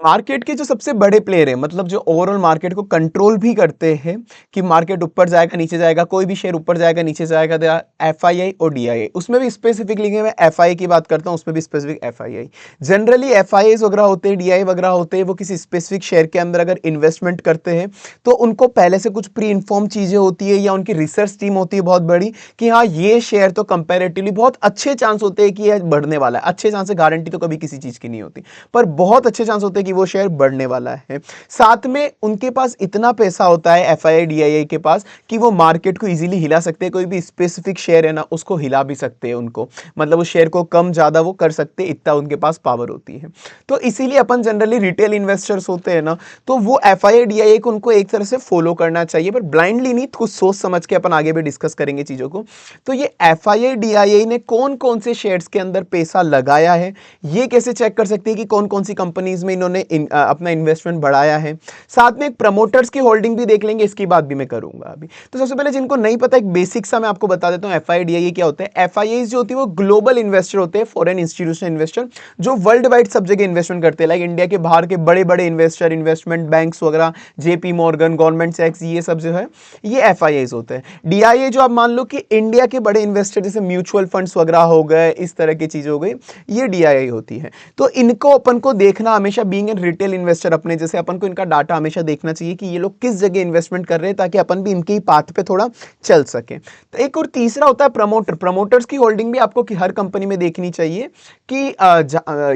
Market के जो सबसे बड़े प्लेयर हैं, मतलब जो ओवरऑल मार्केट को कंट्रोल भी करते हैं कि मार्केट ऊपर जाएगा नीचे जाएगा, कोई भी शेयर ऊपर जाएगा नीचे जाएगा, दे एफआईआई और डीआईआई। उसमें भी स्पेसिफिकली मैं एफआईआई की बात करता हूँ, उसमें भी स्पेसिफिक एफआईआई। जनरली एफआईआई वगैरह होते हैं, डीआई वगैरह होते हैं, वो किसी स्पेसिफिक शेयर के अंदर अगर इन्वेस्टमेंट करते हैं तो उनको पहले से कुछ प्री इन्फॉर्म चीजें होती है या उनकी रिसर्च टीम होती है बहुत बड़ी कि हाँ ये शेयर तो कंपेरेटिवली बहुत अच्छे चांस होते हैं कि यह बढ़ने वाला है। अच्छे चांस है, गारंटी तो कभी किसी चीज की नहीं होती, पर बहुत अच्छे चांस होते हैं कि वो शेयर बढ़ने वाला है। साथ में उनके पास इतना पैसा होता है एफआईआई डीआईआई के पास कि वो मार्केट को इजीली हिला सकते हैं। कोई भी स्पेसिफिक शेयर है ना, उसको हिला भी सकते हैं उनको, मतलब उस शेयर को कम ज्यादा वो कर सकते हैं, इतना उनके पास पावर होती है। तो इसीलिए अपन जनरली रिटेल इन्वेस्टर्स होते हैं ना, तो वो एफआईआई डीआईआई को उनको एक तरह से फॉलो करना चाहिए, पर ब्लाइंडली नहीं, कुछ सोच समझ के अपन आगे भी डिस्कस करेंगे चीजों को। तो ये एफआईआई डीआईआई ने कौन कौन से शेयर्स के अंदर पैसा लगाया है, ये कैसे चेक कर सकते हैं कि कौन कौन सी कंपनीज में इन्होंने अपना इन्वेस्टमेंट बढ़ाया है। साथ में एक प्रमोटर्स की होल्डिंग भी देख लेंगे, इसकी बात भी मैं करूंगा अभी। तो सबसे पहले जिनको नहीं पता, एक बेसिक सा मैं आपको बता देता हूं एफआईआई डीआईआई क्या होता है। एफआईआई जो होती है वो ग्लोबल इन्वेस्टर होते हैं, फॉरेन इंस्टीट्यूशनल इन्वेस्टर, जो वर्ल्ड वाइड सब जगह इन्वेस्टमेंट करते हैं। लाइक इंडिया के बाहर के बड़े बड़े इन्वेस्टर, इन्वेस्टमेंट बैंक्स वगैरह, जेपी मॉर्गन, गवर्नमेंट सैक्स, ये सब जो है ये एफआईआई होते हैं। डीआईआई जो आप मान लो कि इंडिया के बड़े इन्वेस्टर जैसे म्यूचुअल फंड्स वगैरह हो गए, इस तरह की चीजें हो गई, ये डीआईआई होती है। तो इनको अपन को देखना हमेशा, बीइंग एन रिटेल इन्वेस्टर अपने जैसे, अपन को इनका डाटा हमेशा देखना चाहिए कि ये लोग किस जगह इन्वेस्टमेंट कर रहे हैं, ताकि अपन भी इनके ही पाथ पे थोड़ा चल सके। तो एक और तीसरा होता है प्रमोटर। प्रमोटर्स की होल्डिंग भी आपको हर कंपनी में देखनी चाहिए कि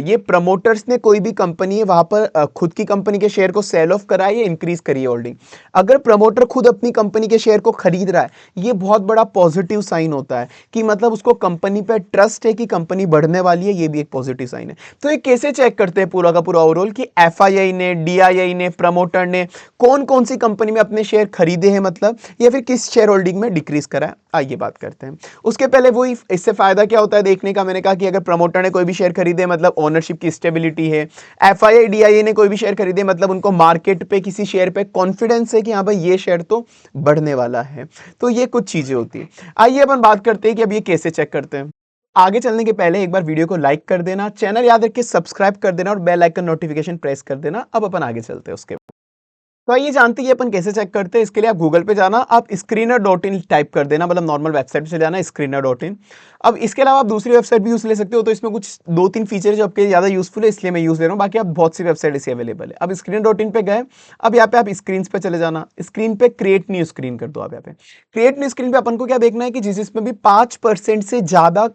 ये प्रमोटर्स ने कोई भी कंपनी है वहां पर खुद की कंपनी के शेयर को सेल ऑफ कराए या इंक्रीज करिए होल्डिंग। अगर प्रमोटर खुद अपनी कंपनी के शेयर को खरीद रहा है, ये बहुत बड़ा पॉजिटिव साइन होता है कि मतलब उसको कंपनी पे ट्रस्ट है कि कंपनी बढ़ने वाली है, ये भी एक पॉजिटिव साइन है। तो ये कैसे चेक करते हैं पूरा का पूरा ओवरऑल कि एफआईआई ने, डीआईआई ने, प्रमोटर ने कौन कौन सी कंपनी में अपने शेयर खरीदे हैं, मतलब या फिर किस शेयर होल्डिंग में डिक्रीज करा है, आइए बात करते हैं। उसके पहले वही, इससे फायदा क्या होता है देखने का, मैंने कहा कि अगर प्रमोटर ने कोई भी शेयर खरीदे मतलब ओनरशिप की स्टेबिलिटी है। एफआईआई डीआईआई ने कोई भी शेयर खरीदे मतलब उनको मार्केट पे किसी शेयर पे कॉन्फिडेंस है कि हाँ भाई ये शेयर तो बढ़ने वाला है। तो ये कुछ चीजें होती है। आइए अपन बात करते हैं कि अब ये कैसे चेक करते हैं। आगे चलने के पहले एक बार वीडियो को लाइक कर देना, चैनल याद रख के सब्सक्राइब कर देना और बेल आइकन नोटिफिकेशन प्रेस कर देना। अब अपन आगे चलते हैं उसके। तो ये जानते हैं अपन कैसे चेक करते हैं। इसके लिए आप गूगल पे जाना, आप screener.in टाइप कर देना, मतलब नॉर्मल वेबसाइट पे चले जाना screener.in। अब इसके अलावा आप दूसरी वेबसाइट भी यूज ले सकते हो, तो इसमें कुछ दो तीन फीचर जो आपके ज्यादा यूजफुल है इसलिए मैं यूज ले रहा हूँ, बाकी आप बहुत सी वेबसाइट इसी अवेलेबल है। अब screener.in पे गए, अब यहाँ पे आप स्क्रीन पे चले जाना, स्क्रीन पे क्रिएट न्यू स्क्रीन कर दो। आप यहाँ पे क्रिएट न्यू स्क्रीन पे अपन को क्या देखना है कि जिसमें भी 5% से ज्यादा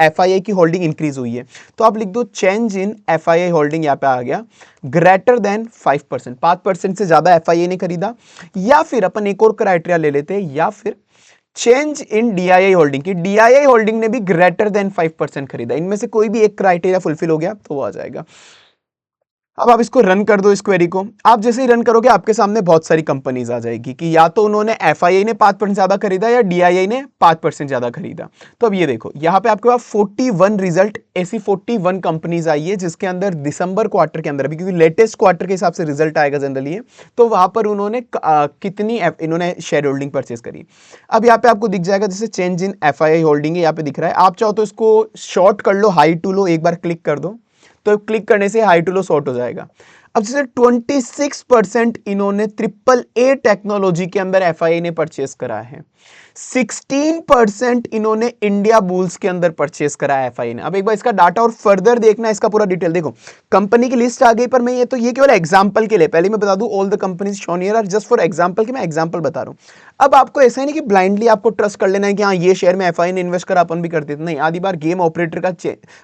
एफआईआई की होल्डिंग इंक्रीज हुई है, तो आप लिख दो चेंज इन एफआईआई होल्डिंग, यहाँ पे आ गया ग्रेटर देन 5%, 5% से ज्यादा एफआईआई ने खरीदा। या फिर अपन एक और क्राइटेरिया ले लेते हैं, या फिर चेंज इन डीआईआई होल्डिंग की डीआईआई होल्डिंग ने भी ग्रेटर देन 5% खरीदा। इनमें से कोई भी एक क्राइटेरिया फुलफिल हो गया तो वो आ जाएगा। अब आप इसको रन कर दो, इस क्वेरी को। आप जैसे ही रन करोगे आपके सामने बहुत सारी कंपनीज आ जाएगी कि या तो उन्होंने एफआईआई ने 5% ज्यादा खरीदा या डीआईआई ने 5% ज्यादा खरीदा। तो अब ये देखो यहाँ पे आपके पास 41 रिजल्ट, ऐसी 41 कंपनीज आई है जिसके अंदर दिसंबर क्वार्टर के अंदर, अभी क्योंकि लेटेस्ट क्वार्टर के हिसाब से रिजल्ट आएगा जनरली, तो वहां पर उन्होंने कितनी इन्होंने शेयर होल्डिंग परचेज करी। अब यहाँ पे आपको दिख जाएगा जैसे चेंज इन एफआईआई होल्डिंग है, यहाँ पे दिख रहा है। आप चाहो तो इसको शॉर्ट कर लो, हाई टू लो, एक बार क्लिक कर दो, तो क्लिक करने से हाई टू लो सॉर्ट हो जाएगा। अब जैसे 26% इन्होंने ट्रिपल ए टेक्नोलॉजी के अंदर एफआईआई ने परचेस करा है, 16% इन्होंने इंडिया बुल्स के अंदर परचेस करा है एफआईआई ने। अब एक बार इसका डाटा और फर्दर देखना, इसका पूरा डिटेल देखो। कंपनी की लिस्ट आ गई, पर मैं ये केवल एग्जांपल के लिए, पहले मैं बता दूं all the companies shown here are just for example, कि मैं एग्जांपल बता रहा हूं। अब आपको ऐसा ही नहीं कि ब्लाइंडली आपको ट्रस्ट कर लेना है कि हाँ ये शेयर में एफआईआई ने इन्वेस्ट करा, अपन भी करते थे, नहीं। आधी बार गेम ऑपरेटर का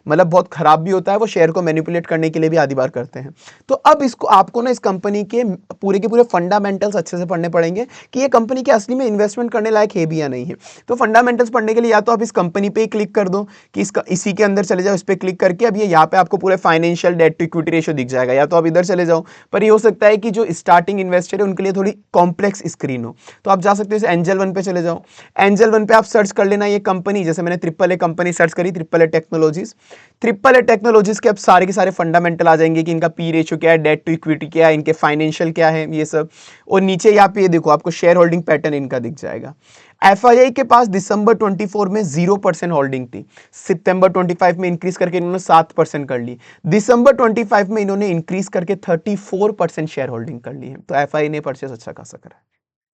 मतलब बहुत खराब भी होता है, वो शेयर को मैनिपुलेट करने के लिए भी आधी बार करते हैं। तो अब इसको आपको ना इस कंपनी के पूरे फंडामेंटल्स अच्छे से पढ़ने पड़ेंगे कि ये कंपनी के असली में इन्वेस्टमेंट करने लायक है भी या नहीं है। तो फंडामेंटल्स पढ़ने के लिए या तो आप इस कंपनी पे ही क्लिक कर दो कि इसका इसी के अंदर चले जाओ, इस पे क्लिक करके अब ये यहाँ पे आपको पूरे financial debt to equity ratio दिख जाएगा, या तो आप इधर चले जाओ। पर ये हो सकता है कि जो स्टार्टिंग इन्वेस्टर है उनके लिए थोड़ी कॉम्प्लेक्स स्क्रीन हो, तो आप जा सकते हो एंजल वन पे चले जाओ। एंजल वन पे आप सर्च कर लेना ये कंपनी, जैसे मैंने ट्रिपल ए कंपनी सर्च करी, triple A technologies. Triple A technologies के अब सारे के सारे फंडामेंटल आ जाएंगे कि इनका पी रेशियो क्या है, डेट टू इक्विटी क्या है, इनके फाइनेंशियल क्या है, ये सब। और नीचे यहाँ पे ये देखो आपको शेयर होल्डिंग पैटर्न इनका दिख जाएगा। एफआईआई के पास दिसंबर 24 में 0% होल्डिंग थी, सितंबर 25 में इंक्रीज करके इन्होंने 7% कर ली, दिसंबर 25 में इन्होंने इंक्रीज करके 34% शेयर होल्डिंग कर ली है। तो एफआईआई ने परचेस अच्छा खासा करा है।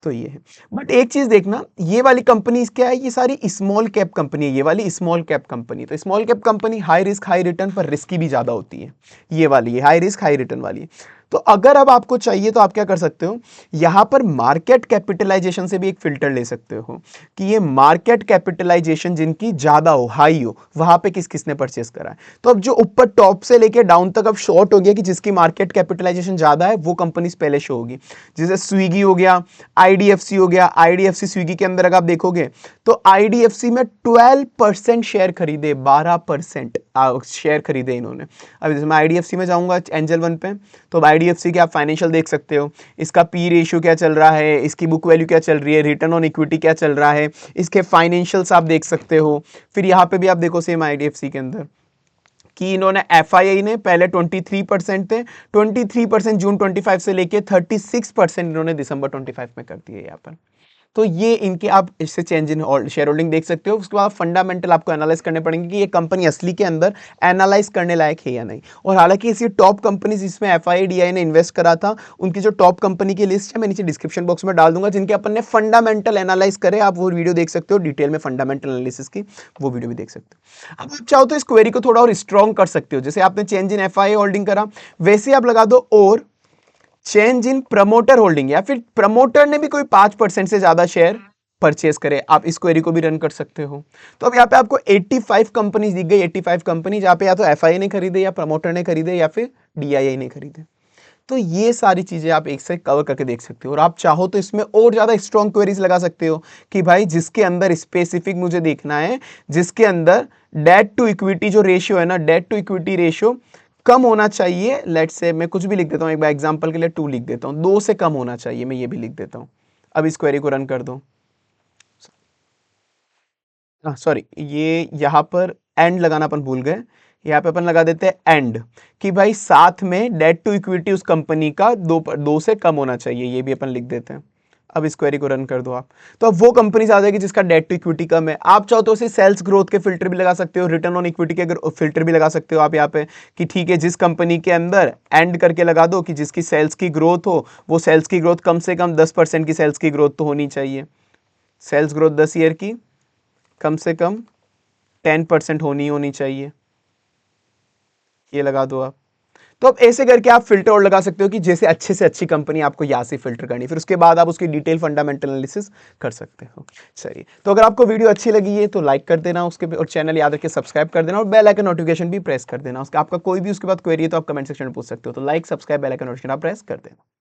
तो ये है। बट एक चीज देखना, ये वाली कंपनी क्या है, ये सारी स्मॉल कैप कंपनी है, ये वाली स्मॉल कैप कंपनी। तो small cap company high risk high return पर रिस्की भी ज्यादा होती है, ये वाली हाई रिस्क हाई रिटर्न वाली। तो अगर अब आपको चाहिए तो आप क्या कर सकते हो, यहां पर मार्केट कैपिटलाइजेशन से भी एक फिल्टर ले सकते हो कि ये मार्केट कैपिटलाइजेशन जिनकी ज्यादा हो, हाई हो, वहां पे किस किसने परचेस करा है। तो अब जो ऊपर टॉप से लेके डाउन तक अब शॉर्ट हो गया कि जिसकी मार्केट कैपिटलाइजेशन ज्यादा है वो कंपनीज पहले शो होगी। जैसे स्विगी हो गया, आईडीएफसी हो गया, आईडीएफसी स्विगी के अंदर अगर आप देखोगे तो आईडीएफसी में 12% शेयर खरीदे, 12% शेयर खरीदे इन्होंने। अब जैसे मैं आईडीएफसी में जाऊंगा एंजल वन पे, तो अब आईडीएफसी के आप फाइनेंशियल देख सकते हो, इसका पी रेशियो क्या चल रहा है, इसकी बुक वैल्यू क्या चल रही है, रिटर्न ऑन इक्विटी क्या चल रहा है, इसके फाइनेंशियल्स आप देख सकते हो। फिर यहाँ पे भी आप देखो सेम आईडीएफसी के अंदर कि इन्होंने एफआईआई ने पहले 23% थे, 23% जून 25 से लेके 36% इन्होंने दिसंबर 25 में कर दिए यहाँ पर। तो ये इनके आप इससे चेंज इन शेयर होल्डिंग देख सकते हो। उसके बाद फंडामेंटल आपको एनालाइज करने पड़ेंगे कि ये कंपनी असली के अंदर एनालाइज करने लायक है या नहीं। और हालांकि इसी टॉप कंपनी जिसमें एफआईडीआई ने इन्वेस्ट करा था, उनकी जो टॉप कंपनी की लिस्ट है मैं नीचे डिस्क्रिप्शन बॉक्स में डाल दूंगा, जिनके अपन ने फंडामेंटल एनालाइज करे, आप वो वीडियो देख सकते हो डिटेल में फंडामेंटल एनालिसिस की, वो वीडियो भी देख सकते हो। अब आप चाहो तो इस क्वेरी को थोड़ा और स्ट्रॉन्ग कर सकते हो, जैसे आपने चेंज इन एफआईआई होल्डिंग करा वैसे आप लगा दो और चेंज इन प्रमोटर होल्डिंग, या फिर प्रमोटर ने भी कोई 5% से ज्यादा शेयर परचेस करे, आप इस क्वेरी को भी रन कर सकते हो। तो अब यहाँ पे आपको 85 कंपनी दिख गई, 85 कंपनी जहां पे या तो एफआईआई ने खरीदे या प्रमोटर ने खरीदे या फिर डीआईआई ने खरीदे। तो ये सारी चीजें आप एक से कवर करके देख सकते हो। और आप चाहो तो इसमें और ज्यादा स्ट्रॉन्ग क्वेरीज लगा सकते हो कि भाई जिसके अंदर स्पेसिफिक मुझे देखना है, जिसके अंदर डेट टू इक्विटी जो रेशियो है ना, डेट टू इक्विटी रेशियो कम होना चाहिए। लेट्स से मैं कुछ भी लिख देता हूं, एक बार एग्जांपल के लिए 2 लिख देता हूं, 2 से कम होना चाहिए, मैं ये भी लिख देता हूं। अब इस क्वेरी को रन कर दो। सॉरी, ये यहां पर एंड लगाना अपन भूल गए, यहाँ पे अपन लगा देते हैं एंड, कि भाई साथ में डेट टू इक्विटी उस कंपनी का 2 से कम होना चाहिए, ये भी अपन लिख देते हैं। अब इस क्वेरी को रन कर दो आप, तो अब वो कंपनी आ जाएगी जिसका डेट टू इक्विटी कम है। आप चाहो तो उसे सेल्स ग्रोथ के फिल्टर भी लगा सकते हो, रिटर्न ऑन इक्विटी के अगर फिल्टर भी लगा सकते हो आप यहाँ पे, कि ठीक है जिस कंपनी के अंदर एंड करके लगा दो कि जिसकी सेल्स की ग्रोथ हो, वो सेल्स की ग्रोथ कम से कम 10% की सेल्स की ग्रोथ तो होनी चाहिए, सेल्स ग्रोथ 10 ईयर की कम से कम 10% होनी चाहिए, ये लगा दो आप। तो अब ऐसे करके आप फिल्टर और लगा सकते हो कि जैसे अच्छे से अच्छी कंपनी आपको यहां से फिल्टर करनी, फिर उसके बाद आप उसकी डिटेल फंडामेंटल एनालिसिस कर सकते हो। चलिए, तो अगर आपको वीडियो अच्छी लगी है तो लाइक कर देना उसके, और चैनल याद रखिए सब्सक्राइब कर देना, और बेल आइकन नोटिफिकेशन भी प्रेस कर देना। उसका आपका कोई भी उसके बाद क्वेरी है तो आप कमेंट सेक्शन में पूछ सकते हो। तो like, subscribe, bell icon notification आप प्रेस कर देना।